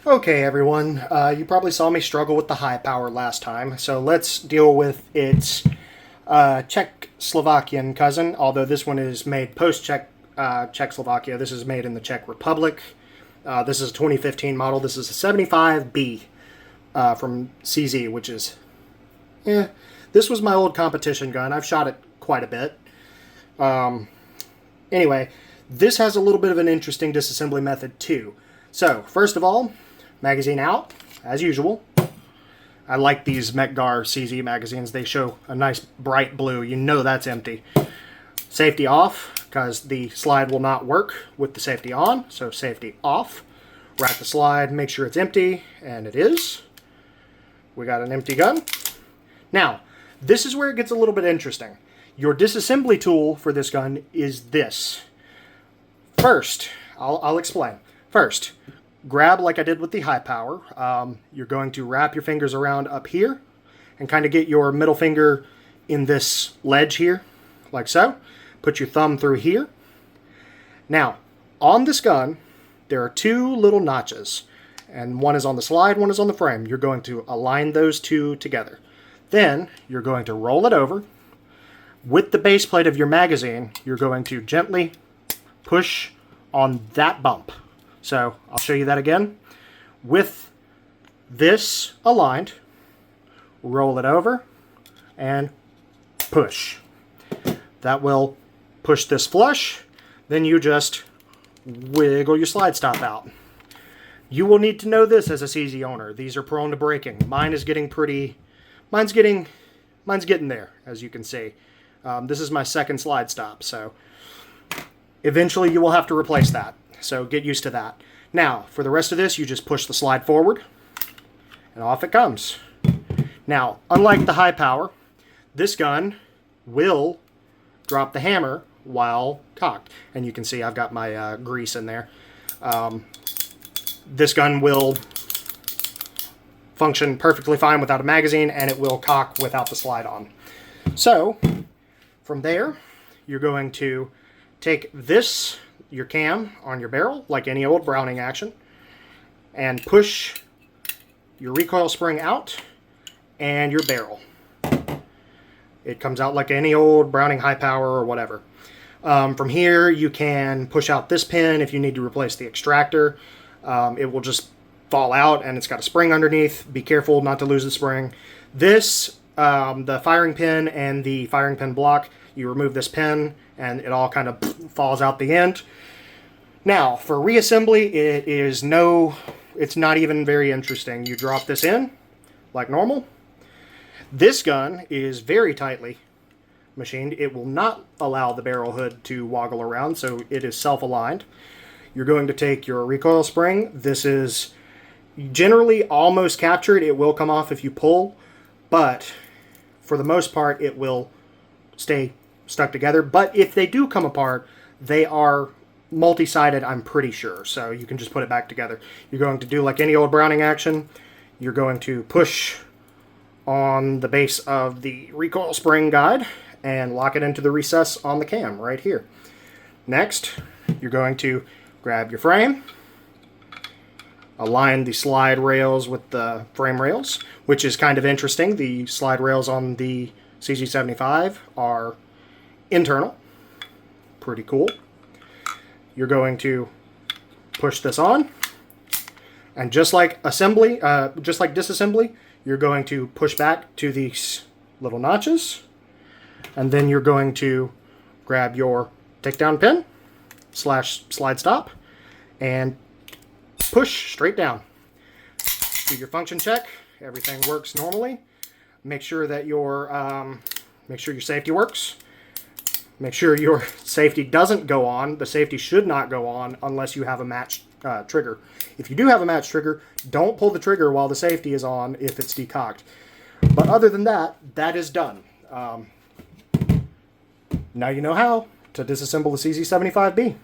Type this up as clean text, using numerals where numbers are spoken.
Okay, everyone, you probably saw me struggle with the high power last time, so let's deal with its Czechoslovakian cousin, although this one is made post-Czechoslovakia. This is made in the Czech Republic. This is a 2015 model. This is a 75B from CZ, which is, this was my old competition gun. I've shot it quite a bit. Anyway, this has a little bit of an interesting disassembly method too. So, first of all, magazine out, as usual. I like these Mekgar CZ magazines. They show a nice bright blue. You know that's empty. Safety off, because the slide will not work with the safety on. So safety off. Rack the slide, make sure it's empty, and it is. We got an empty gun. Now, this is where it gets a little bit interesting. Your disassembly tool for this gun is this. First, I'll explain. First, grab like I did with the high power. You're going to wrap your fingers around up here and kind of get your middle finger in this ledge here, like so. Put your thumb through here. Now, on this gun, there are two little notches, and one is on the slide, one is on the frame. You're going to align those two together. Then, you're going to roll it over. With the base plate of your magazine, you're going to gently push on that bump. So I'll show you that again. With this aligned, roll it over and push. That will push this flush. Then you just wiggle your slide stop out. You will need to know this as a CZ owner. These are prone to breaking. Mine is getting mine's getting there, as you can see. This is my second slide stop, so eventually you will have to replace that. So get used to that. Now, for the rest of this, you just push the slide forward, and off it comes. Now, unlike the high power, this gun will drop the hammer while cocked. And you can see I've got my grease in there. This gun will function perfectly fine without a magazine, and it will cock without the slide on. So, from there, you're going to take this, your cam, on your barrel, like any old Browning action, and push your recoil spring out and your barrel. It comes out like any old Browning high power or whatever. From here, you can push out this pin if you need to replace the extractor. It will just fall out, and it's got a spring underneath. Be careful not to lose the spring. This, the firing pin and the firing pin block, you remove this pin, and it all kind of falls out the end. Now, for reassembly, it's not even very interesting. You drop this in, like normal. This gun is very tightly machined. It will not allow the barrel hood to woggle around, so it is self-aligned. You're going to take your recoil spring. This is generally almost captured. It will come off if you pull, but for the most part, it will stay stuck together. But if they do come apart, they are multi-sided, I'm pretty sure, so you can just put it back together. You're going to do like any old Browning action. You're going to push on the base of the recoil spring guide and lock it into the recess on the cam right here. Next, you're going to grab your frame, align the slide rails with the frame rails, which is kind of interesting. The slide rails on the CZ75 are internal. Pretty cool. You're going to push this on, and just like disassembly, you're going to push back to these little notches, and then you're going to grab your takedown pin / slide stop and push straight down. Do your function check. Everything works normally. Make sure that your safety works. Make sure your safety doesn't go on. The safety should not go on unless you have a matched trigger. If you do have a matched trigger, don't pull the trigger while the safety is on if it's decocked. But other than that, that is done. Now you know how to disassemble the CZ75B.